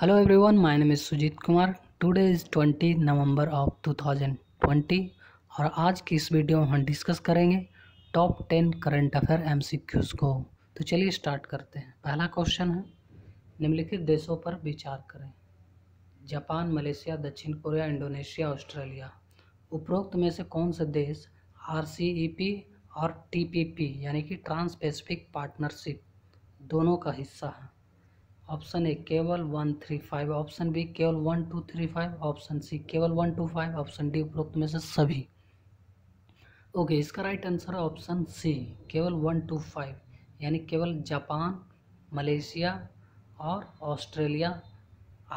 Hello everyone, my name is Sujeet Kumar. Today is 20 November of 2020 और आज की इस वीडियो में हम डिस्कस करेंगे टॉप 10 करंट अफेयर एमसीक्यूज़ को। तो चलिए स्टार्ट करते हैं। पहला क्वेश्चन है, निम्नलिखित देशों पर विचार करें। जापान, मलेशिया, दक्षिण कोरिया, इंडोनेशिया, ऑस्ट्रेलिया। उपरोक्त में से कौन से देश RCEP और TPP यानी कि ट्रांस पैसिफिक पार्टनरशिप दोनों का हिस्सा है? ऑप्शन ए केवल 135, ऑप्शन बी केवल 1235, ऑप्शन सी केवल 125, ऑप्शन डी उपरोक्त में से सभी। ओके, इसका राइट आंसर है ऑप्शन सी केवल 125 यानी केवल जापान, मलेशिया और ऑस्ट्रेलिया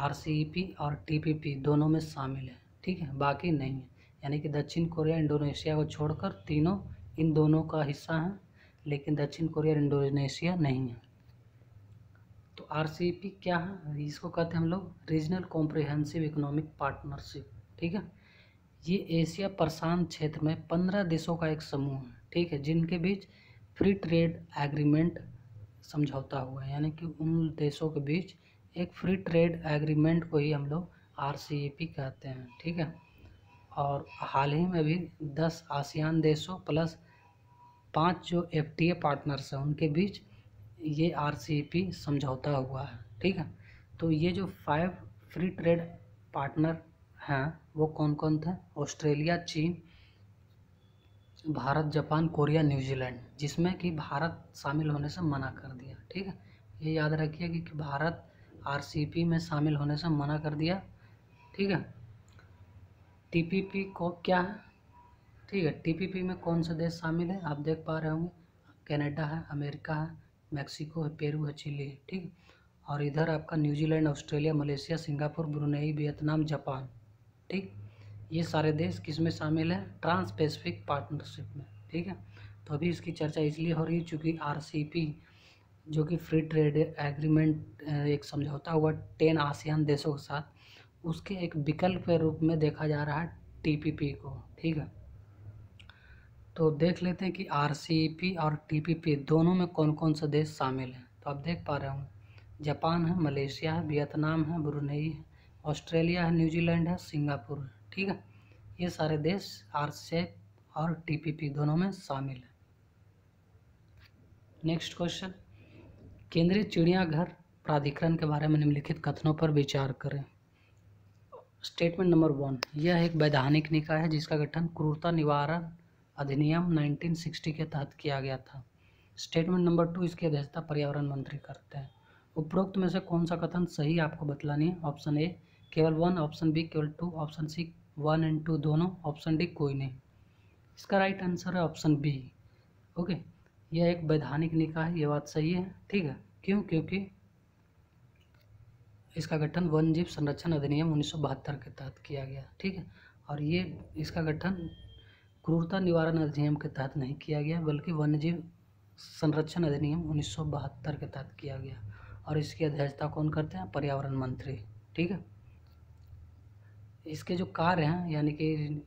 RCEP और TPP दोनों में शामिल है। ठीक है, बाकी नहीं है, यानी कि दक्षिण कोरिया, इंडोनेशिया को छोड़कर तीनों इन दोनों का हिस्सा हैं, लेकिन दक्षिण कोरिया और इंडोनेशिया नहीं है। तो RCEP क्या है? इसको कहते हैं हम लोग रीजनल कॉम्प्रिहेंसिव इकोनॉमिक पार्टनरशिप। ठीक है, ये एशिया प्रशांत क्षेत्र में 15 देशों का एक समूह है। ठीक है, जिनके बीच फ्री ट्रेड एग्रीमेंट समझौता हुआ है, यानी कि उन देशों के बीच एक फ्री ट्रेड एग्रीमेंट को ही हम लोग RCEP कहते हैं। ठीक है, और हाल ही में भी 10 आसियान देशों प्लस 5 जो FTA पार्टनर्स हैं उनके बीच ये RCEP समझौता हुआ है। ठीक है, तो ये जो 5 फ्री ट्रेड पार्टनर हैं वो कौन कौन थे? ऑस्ट्रेलिया, चीन, भारत, जापान, कोरिया, न्यूजीलैंड, जिसमें कि भारत शामिल होने से मना कर दिया। ठीक है, ये याद रखिए कि भारत RCEP में शामिल होने से मना कर दिया। ठीक है, TPP को क्या है? ठीक है, TPP में कौन से देश शामिल है? आप देख पा रहे होंगे, कनाडा है, अमेरिका है, मैक्सिको है, पेरू है, चिली है। ठीक, और इधर आपका New Zealand, Australia, Malaysia, Singapore, Brunei, Vietnam, Japan. ठीक, ये सारे देश किस में शामिल है? ट्रांस पैसिफिक पार्टनरशिप में। ठीक है, तो अभी इसकी चर्चा इसलिए हो रही है चूँकि RCEP जो कि फ्री ट्रेड एग्रीमेंट एक समझौता हुआ 10 आसियान देशों के साथ, उसके एक विकल्प के रूप में देखा जा रहा है TPP को। ठीक है, तो देख लेते हैं कि RCEP और TPP दोनों में कौन कौन से देश शामिल हैं। तो आप देख पा रहे होंगे, जापान है, मलेशिया है, वियतनाम है, ब्रुनेई है, ऑस्ट्रेलिया है, न्यूजीलैंड है, सिंगापुर है। ठीक है, ये सारे देश RCEP और TPP दोनों में शामिल है। नेक्स्ट क्वेश्चन, केंद्रीय चिड़ियाघर प्राधिकरण के बारे में निम्नलिखित कथनों पर विचार करें। स्टेटमेंट नंबर 1, यह एक वैधानिक निकाय है जिसका गठन क्रूरता निवारण अधिनियम 1960 के तहत किया गया था। स्टेटमेंट नंबर 2, इसकी अध्यक्षता पर्यावरण मंत्री करते हैं। उपरोक्त में से कौन सा कथन सही आपको बतलानी है? ऑप्शन ए केवल 1, ऑप्शन बी केवल 2, ऑप्शन सी 1 और 2 दोनों, ऑप्शन डी कोई नहीं। इसका राइट आंसर है ऑप्शन बी। ओके, यह एक वैधानिक निकाय है, ये बात सही है। ठीक है, क्यों? क्योंकि इसका गठन वन्य जीव संरक्षण अधिनियम 1972 के तहत किया गया। ठीक है, और ये इसका गठन क्रूरता निवारण अधिनियम के तहत नहीं किया गया, बल्कि वन्यजीव संरक्षण अधिनियम 1972 के तहत किया गया, और इसकी अध्यक्षता कौन करते हैं? पर्यावरण मंत्री। ठीक है, इसके जो कार्य हैं, यानी कि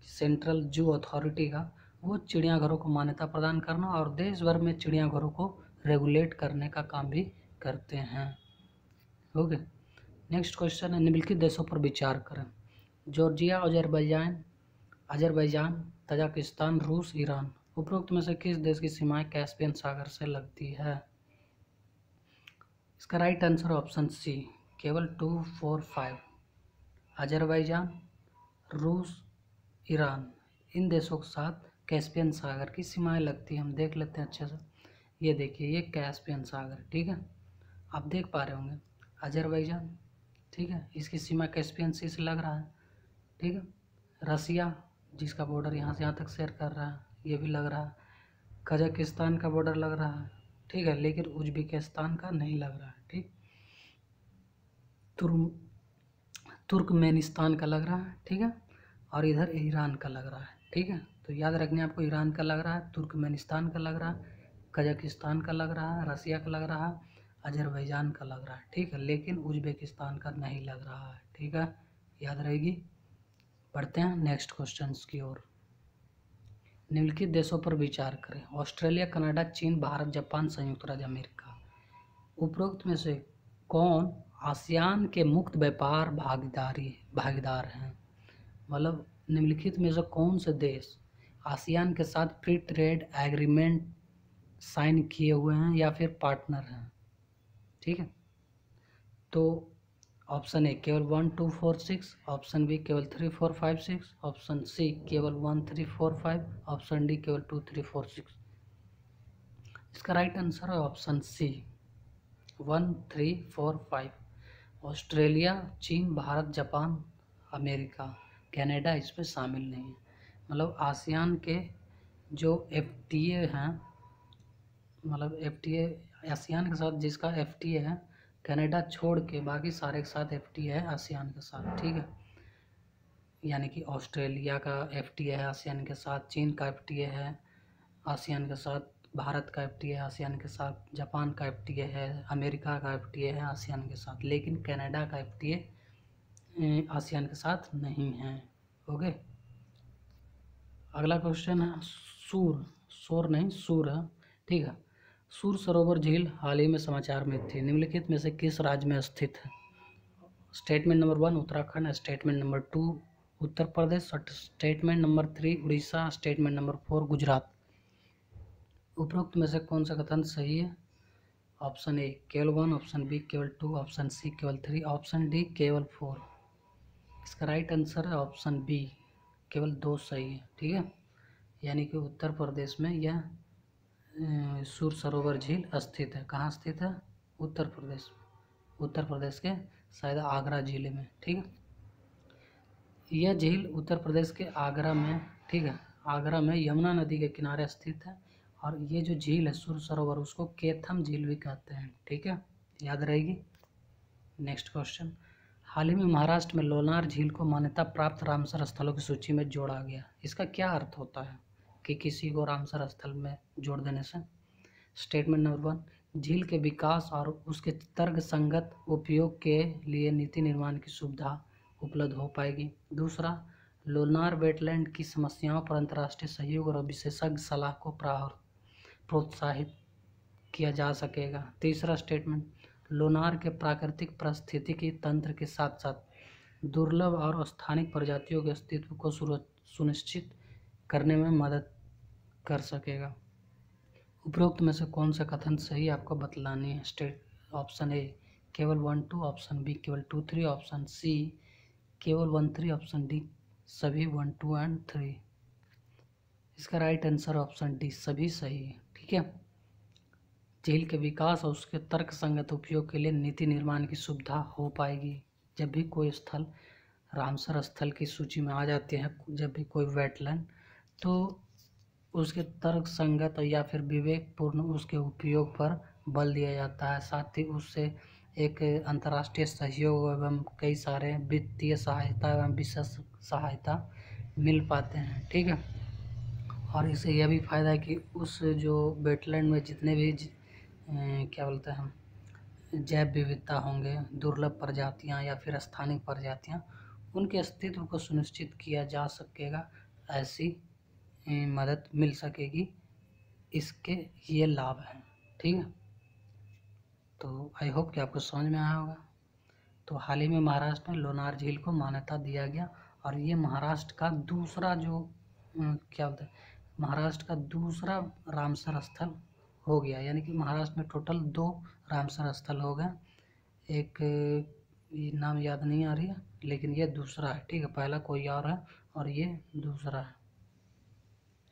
सेंट्रल जू अथॉरिटी का, वो चिड़ियाघरों को मान्यता प्रदान करना और देश भर में चिड़ियाघरों को रेगुलेट करने का काम भी करते हैं। ओके, नेक्स्ट क्वेश्चन है, निम्नलिखित देशों पर विचार करें। जॉर्जिया, अजरबैजान, तजाकिस्तान, रूस, ईरान। उपरोक्त में से किस देश की सीमाएं कैस्पियन सागर से लगती है? इसका राइट आंसर ऑप्शन सी केवल 2, 4, 5। अजरबैजान, रूस, ईरान, इन देशों के साथ कैस्पियन सागर की सीमाएं लगती हैं। हम देख लेते हैं अच्छे से। ये देखिए, ये कैस्पियन सागर। ठीक है, आप देख पा रहे होंगे अजरबैजान। ठीक है, इसकी सीमा कैस्पियन सी से लग रहा है। ठीक है, रसिया जिसका बॉर्डर यहाँ से यहाँ तक शेयर कर रहा है, ये भी लग रहा है। कजाकिस्तान का बॉर्डर लग रहा है। ठीक है, लेकिन उज्बेकिस्तान का नहीं लग रहा है। ठीक, तुर्कमेनिस्तान का लग रहा है। ठीक है, और इधर ईरान का लग रहा है। ठीक है, तो याद रखने आपको, ईरान का लग रहा है, तुर्कमेनिस्तान का लग रहा है, कजाकिस्तान का लग रहा है, रसिया का लग रहा है, अजरबैजान का लग रहा है। ठीक है, लेकिन उज्बेकिस्तान का नहीं लग रहा है। ठीक है, याद रहेगी। बढ़ते हैं नेक्स्ट क्वेश्चंस की ओर। निम्नलिखित देशों पर विचार करें। ऑस्ट्रेलिया, कनाडा, चीन, भारत, जापान, संयुक्त राज्य अमेरिका। उपरोक्त में से कौन आसियान के मुक्त व्यापार भागीदार हैं। मतलब निम्नलिखित में से कौन से देश आसियान के साथ फ्री ट्रेड एग्रीमेंट साइन किए हुए हैं या फिर पार्टनर हैं। ठीक है, तो ऑप्शन ए केवल 1 2 4 6, ऑप्शन बी केवल 3 4 5 6, ऑप्शन सी केवल 1 3 4 5, ऑप्शन डी केवल 2 3 4 6। इसका राइट आंसर है ऑप्शन सी 1 3 4 5। ऑस्ट्रेलिया, चीन, भारत, जापान, अमेरिका, कनाडा इसमें शामिल नहीं है। मतलब आसियान के जो एफटीए हैं, मतलब एफटीए आसियान के साथ जिसका एफटीए है, कनाडा छोड़ के बाकी सारे के साथ एफटीए है आसियान के साथ। ठीक है, यानी कि ऑस्ट्रेलिया का एफटीए है आसियान के साथ, चीन का एफटीए है आसियान के साथ, भारत का एफटीए है आसियान के साथ, जापान का एफटीए है, अमेरिका का एफटीए है आसियान के साथ, लेकिन कनाडा का एफटीए आसियान के साथ नहीं है। ओके, अगला क्वेश्चन है सूर नहीं सूर है। ठीक है, सूर सरोवर झील हाल ही में समाचार में थी, निम्नलिखित में से किस राज्य में स्थित है। Statement number 1 Uttarakhand, statement number 2 Uttar Pradesh, statement number 3 Orissa, statement number 4 Gujarat. उपरोक्त में से कौन सा कथन सही है। ऑप्शन ए केवल 1, ऑप्शन बी केवल 2, ऑप्शन सी केवल 3, ऑप्शन डी केवल 4। इसका राइट आंसर है ऑप्शन बी केवल 2 सही है। ठीक है, यानी कि उत्तर प्रदेश में यह सूर सरोवर झील स्थित है। कहाँ स्थित है। उत्तर प्रदेश के शायद आगरा जिले में। ठीक है, यह झील उत्तर प्रदेश के आगरा में, ठीक है, आगरा में यमुना नदी के किनारे स्थित है। और ये जो झील है सूर सरोवर, उसको केथम झील भी कहते हैं। ठीक है, याद रहेगी। नेक्स्ट क्वेश्चन, हाल ही में महाराष्ट्र में लोनार झील को मान्यता प्राप्त रामसर स्थलों की सूची में जोड़ा गया। इसका क्या अर्थ होता है कि किसी को रामसर स्थल में जोड़ देने से। स्टेटमेंट नंबर 1, झील के विकास और उसके तर्क संगत उपयोग के लिए नीति निर्माण की सुविधा उपलब्ध हो पाएगी। दूसरा, लोनार वेटलैंड की समस्याओं पर अंतर्राष्ट्रीय सहयोग और विशेषज्ञ सलाह को प्रोत्साहित किया जा सकेगा। तीसरा स्टेटमेंट, लोनार के प्राकृतिक पारिस्थितिकी तंत्र के साथ साथ दुर्लभ और स्थानिक प्रजातियों के अस्तित्व को सुनिश्चित करने में मदद कर सकेगा। उपरोक्त में से कौन सा कथन सही आपको बतलानी है। ऑप्शन ए केवल 1 2, ऑप्शन बी केवल 2 3, ऑप्शन सी केवल 1 3, ऑप्शन डी सभी 1 2 एंड 3। इसका राइट आंसर ऑप्शन डी सभी सही है। ठीक है, झील के विकास और उसके तर्क संगत उपयोग के लिए नीति निर्माण की सुविधा हो पाएगी। जब भी कोई स्थल रामसर स्थल की सूची में आ जाते हैं, जब भी कोई वेटलैंड, तो उसके तर्क संगत या फिर विवेकपूर्ण उसके उपयोग पर बल दिया जाता है। साथ ही उससे एक अंतर्राष्ट्रीय सहयोग एवं कई सारे वित्तीय सहायता एवं विशेष सहायता मिल पाते हैं। ठीक है, और इससे यह भी फ़ायदा है कि उस जो वेटलैंड में जितने भी क्या बोलते हैं जैव विविधता होंगे, दुर्लभ प्रजातियां या फिर स्थानिक प्रजातियां, उनके अस्तित्व को सुनिश्चित किया जा सकेगा। ऐसी मदद मिल सकेगी, इसके ये लाभ हैं। ठीक है, तो आई होप कि आपको समझ में आया होगा। तो हाल ही में महाराष्ट्र में लोनार झील को मान्यता दिया गया और ये महाराष्ट्र का दूसरा जो क्या बोलते हैं महाराष्ट्र का दूसरा रामसर स्थल हो गया। यानी कि महाराष्ट्र में टोटल 2 रामसर स्थल हो गए। एक ये नाम याद नहीं आ रही है, लेकिन ये दूसरा है। ठीक है, पहला कोई और है और ये दूसरा है।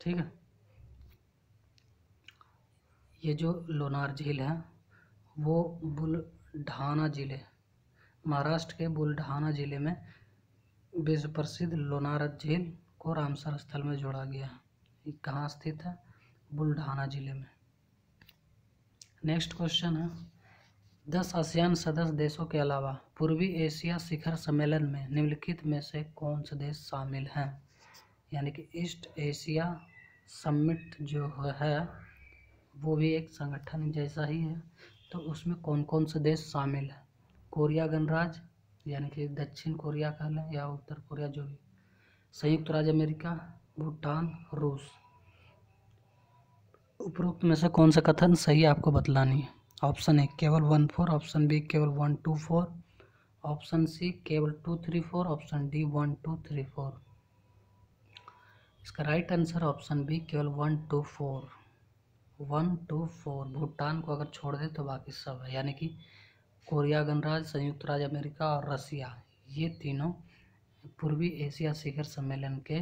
ठीक है, ये जो लोनार झील है वो बुलढाना जिले, महाराष्ट्र के बुलढाना जिले में विश्व प्रसिद्ध लोनार झील को रामसर स्थल में जोड़ा गया है। ये कहाँ स्थित है। बुलढाना जिले में। नेक्स्ट क्वेश्चन है, 10 आसियान सदस्य देशों के अलावा पूर्वी एशिया शिखर सम्मेलन में निम्नलिखित में से कौन से देश शामिल हैं। यानी कि ईस्ट एशिया समिट जो है वो भी एक संगठन जैसा ही है, तो उसमें कौन कौन से देश शामिल हैं। कोरिया गणराज्य, यानी कि दक्षिण कोरिया कह लें या उत्तर कोरिया, जो भी, संयुक्त राज्य अमेरिका, भूटान, रूस। उपरोक्त में से कौन सा कथन सही आपको बतलानी है। ऑप्शन ए केवल 1 4, ऑप्शन बी केवल 1 2 4, ऑप्शन सी केवल 2, 3, 4, ऑप्शन डी 1, 2, 3, 4। इसका राइट आंसर ऑप्शन बी केवल 1, 2, 4। 1, 2, 4। भूटान को अगर छोड़ दे तो बाकी सब है, यानी कि कोरिया गणराज्य, संयुक्त राज्य अमेरिका और रसिया, ये तीनों पूर्वी एशिया शिखर सम्मेलन के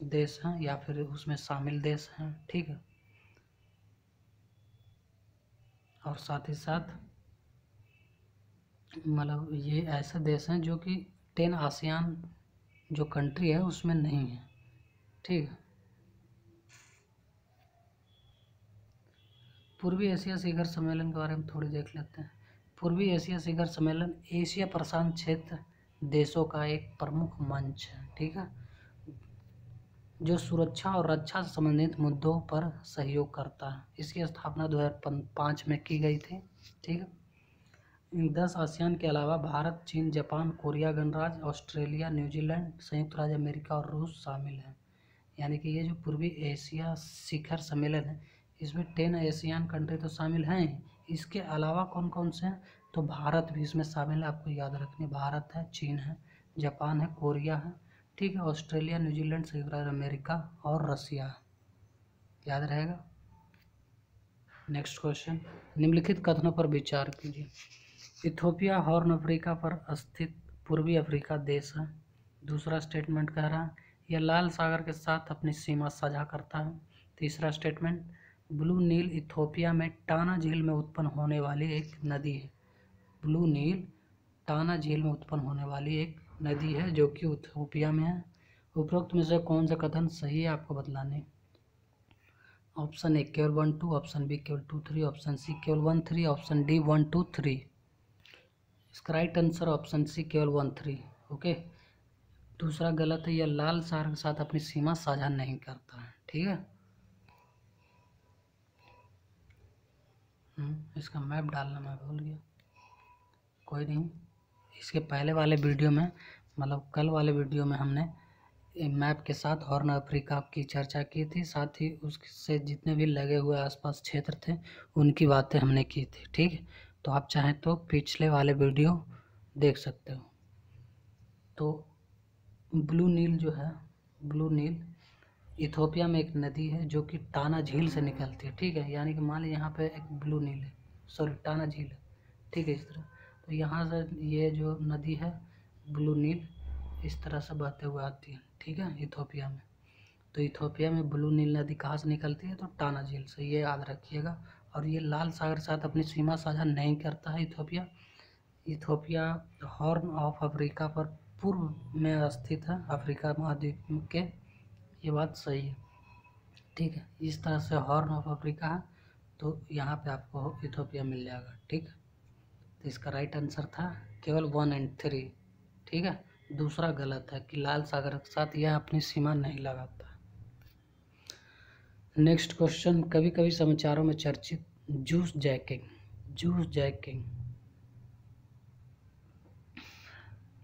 देश हैं या फिर उसमें शामिल देश हैं। ठीक है, और साथ ही साथ मतलब ये ऐसे देश हैं जो कि 10 आसियान जो कंट्री है उसमें नहीं है। ठीक है, पूर्वी एशिया शिखर सम्मेलन के बारे में थोड़ी देख लेते हैं। पूर्वी एशिया शिखर सम्मेलन एशिया प्रशांत क्षेत्र देशों का एक प्रमुख मंच है। ठीक है, जो सुरक्षा और रक्षा से संबंधित मुद्दों पर सहयोग करता है। इसकी स्थापना 2005 में की गई थी। ठीक है, इन 10 आसियान के अलावा भारत, चीन, जापान, कोरिया गणराज्य, ऑस्ट्रेलिया, न्यूजीलैंड, संयुक्त राज्य अमेरिका और रूस शामिल हैं। यानी कि ये जो पूर्वी एशिया शिखर सम्मेलन है इसमें 10 एशियन कंट्री तो शामिल हैं। इसके अलावा कौन कौन से हैं, तो भारत भी इसमें शामिल है। आपको याद रखनी, भारत है, चीन है, जापान है, कोरिया है, ठीक है, ऑस्ट्रेलिया, न्यूजीलैंड, संयुक्त राज्य अमेरिका और रसिया, याद रहेगा। नेक्स्ट क्वेश्चन, निम्नलिखित कथनों पर विचार कीजिए। इथोपिया हॉर्न अफ्रीका पर स्थित पूर्वी अफ्रीका देश है। दूसरा स्टेटमेंट कह रहा है यह लाल सागर के साथ अपनी सीमा साझा करता है। तीसरा स्टेटमेंट, ब्लू नील इथोपिया में टाना झील में उत्पन्न होने वाली एक नदी है। ब्लू नील टाना झील में उत्पन्न होने वाली एक नदी है जो कि इथोपिया में है। उपरोक्त में से कौन सा कथन सही है आपको बतलाने। ऑप्शन ए केवल 1, 2, ऑप्शन बी केवल 2, 3, ऑप्शन सी केवल 1, 3, ऑप्शन डी 1, 2, 3। इसका राइट आंसर ऑप्शन सी केवल 1, 3। ओके, दूसरा गलत है, यह लाल सागर के साथ अपनी सीमा साझा नहीं करता है। ठीक है, इसका मैप डालना मैं भूल गया, कोई नहीं। इसके पहले वाले वीडियो में मतलब कल वाले वीडियो में हमने मैप के साथ हॉर्न अफ्रीका की चर्चा की थी, साथ ही उससे जितने भी लगे हुए आसपास क्षेत्र थे उनकी बातें हमने की थी। ठीक है, तो आप चाहें तो पिछले वाले वीडियो देख सकते हो। तो ब्लू नील जो है, ब्लू नील इथोपिया में एक नदी है जो कि टाना झील से निकलती है। ठीक है, यानी कि मान लीजिए यहाँ पे एक ब्लू नील है, सॉरी टाना झील है। ठीक है, इस तरह तो यहाँ से ये जो नदी है ब्लू नील इस तरह से बहते हुए आती है। ठीक है, इथोपिया में। तो इथोपिया में ब्लू नील नदी कहाँ से निकलती है, तो टाना झील से, ये याद रखिएगा। और ये लाल सागर के साथ अपनी सीमा साझा नहीं करता है Ethiopia. Ethiopia horn of Africa पर पूर्व में स्थित है, अफ्रीका महाद्वीप के, ये बात सही है। ठीक है, इस तरह से हॉर्न ऑफ अफ्रीका है तो यहाँ पे आपको इथोपिया मिल जाएगा। ठीक, तो इसका राइट आंसर था केवल 1 और 3। ठीक है, दूसरा गलत है कि लाल सागर के साथ यह अपनी सीमा नहीं लगाता। नेक्स्ट क्वेश्चन, कभी कभी समाचारों में चर्चित जूस जैकिंग, जूस जैकिंग।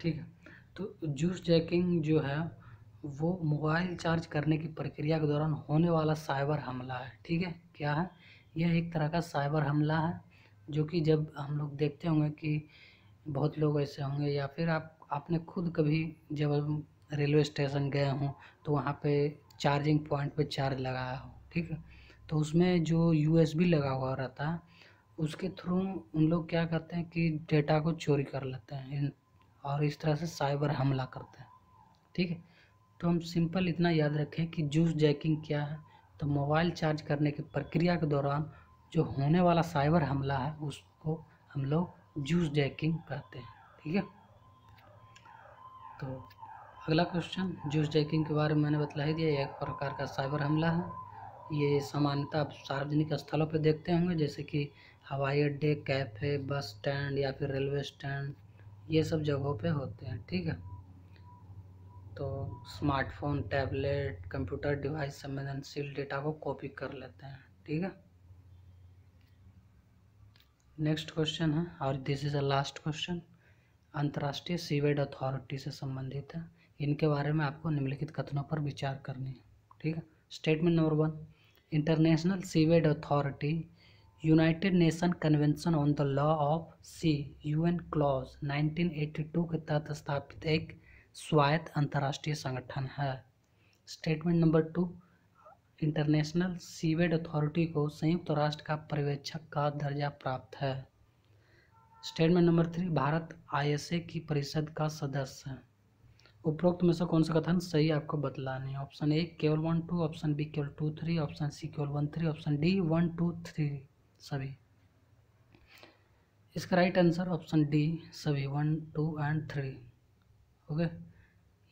ठीक है, तो जूस जैकिंग जो है वो मोबाइल चार्ज करने की प्रक्रिया के दौरान होने वाला साइबर हमला है। ठीक है, क्या है, यह एक तरह का साइबर हमला है जो कि जब हम लोग देखते होंगे कि बहुत लोग ऐसे होंगे, या फिर आपने खुद कभी जब रेलवे स्टेशन गए हों तो वहाँ पे चार्जिंग पॉइंट पे चार्ज लगाया हो। ठीक है, तो उसमें जो यूएसबी लगा हुआ रहता है उसके थ्रू उन लोग क्या करते हैं कि डेटा को चोरी कर लेते हैं और इस तरह से साइबर हमला करते हैं। ठीक है, तो हम सिंपल इतना याद रखें कि जूस जैकिंग क्या है, तो मोबाइल चार्ज करने की प्रक्रिया के दौरान जो होने वाला साइबर हमला है उसको हम लोग जूस जैकिंग कहते हैं। ठीक है, तो अगला क्वेश्चन, जूस जैकिंग के बारे में मैंने बतला ही दिया, एक प्रकार का साइबर हमला है। ये सामान्यतः आप सार्वजनिक स्थलों पर देखते होंगे जैसे कि हवाई अड्डे, कैफ़े, बस स्टैंड या फिर रेलवे स्टैंड, ये सब जगहों पे होते हैं। ठीक है, तो स्मार्टफोन, टैबलेट, कंप्यूटर डिवाइस संवेदनशील डेटा को कॉपी कर लेते हैं। ठीक है, नेक्स्ट क्वेश्चन है और this is a last question, अंतर्राष्ट्रीय सीवेज अथॉरिटी से संबंधित है। इनके बारे में आपको निम्नलिखित कथनों पर विचार करनी है। ठीक है, स्टेटमेंट नंबर 1, इंटरनेशनल सीवेज authority United Nation convention on the law of the sea 1982 के तहत स्थापित एक स्वायत्त अंतर्राष्ट्रीय संगठन है। स्टेटमेंट नंबर 2, इंटरनेशनल सीवेज अथॉरिटी को संयुक्त राष्ट्र का पर्यवेक्षक का दर्जा प्राप्त है। स्टेटमेंट नंबर 3, भारत आईएसए की परिषद का सदस्य है। उपरोक्त में से कौन सा कथन सही आपको बतलाना है? ऑप्शन ए केवल 1 2, ऑप्शन बी केवल 2 3, ऑप्शन सी केवल 1 3, ऑप्शन डी 1 2 3 सभी। इसका राइट आंसर ऑप्शन डी सभी 1 2 एंड 3। ओके,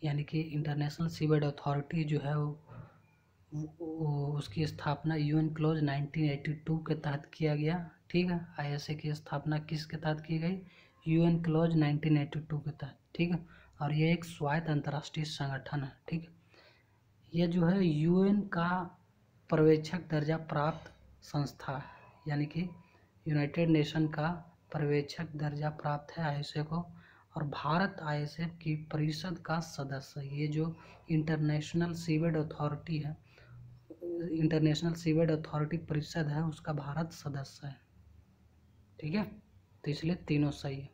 यानी कि इंटरनेशनल सीवेज अथॉरिटी जो है उसकी स्थापना यूएन क्लॉज 1982 के तहत किया गया। ठीक है, आईएसए की स्थापना किसके तहत की गई? यूएन क्लॉज 1982 के तहत। ठीक है, और ये एक स्वायत्त अंतर्राष्ट्रीय संगठन है। ठीक है, यह जो है यूएन का पर्यवेक्षक दर्जा प्राप्त संस्था है, यानी कि यूनाइटेड नेशन का पर्यवेक्षक दर्जा प्राप्त है आईएसए को, और भारत आईएसए की परिषद का सदस्य है। ये जो इंटरनेशनल सीवेज अथॉरिटी है, इंटरनेशनल सीवेज अथॉरिटी परिषद है, उसका भारत सदस्य है। ठीक है, तो इसलिए तीनों सही है।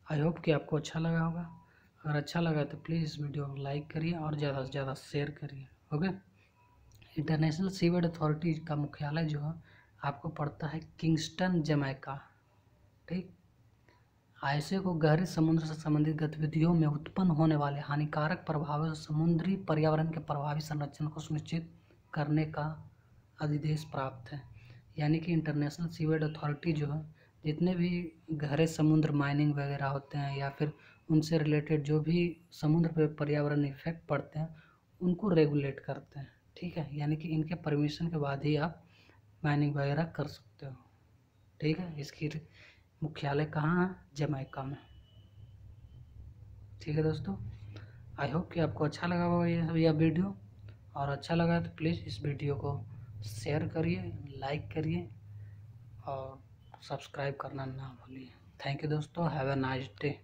आई होप कि आपको अच्छा लगा होगा। अगर अच्छा लगा तो प्लीज़ इस वीडियो को लाइक करिए और ज़्यादा से ज़्यादा शेयर करिए। ओके, इंटरनेशनल सीवेज अथॉरिटी का मुख्यालय जो है आपको पड़ता है किंगस्टन, जमैका। ठीक, आईएसए को गहरे समुद्र से संबंधित गतिविधियों में उत्पन्न होने वाले हानिकारक प्रभावों से समुद्री पर्यावरण के प्रभावी संरक्षण को सुनिश्चित करने का अधिदेश प्राप्त है। यानी कि इंटरनेशनल सीवेज अथॉरिटी जो है जितने भी गहरे समुद्र माइनिंग वगैरह होते हैं या फिर उनसे रिलेटेड जो भी समुद्र पर पर्यावरण इफेक्ट पड़ते हैं उनको रेगुलेट करते हैं। ठीक है, यानी कि इनके परमिशन के बाद ही आप माइनिंग वगैरह कर सकते हो। ठीक है, इसकी मुख्यालय कहाँ है? जमैका में। ठीक है दोस्तों, आई होप कि आपको अच्छा लगा होगा यह वीडियो, और अच्छा लगा तो प्लीज़ इस वीडियो को शेयर करिए, लाइक करिए और सब्सक्राइब करना ना भूलिए। थैंक यू दोस्तों, हैव अ नाइस डे।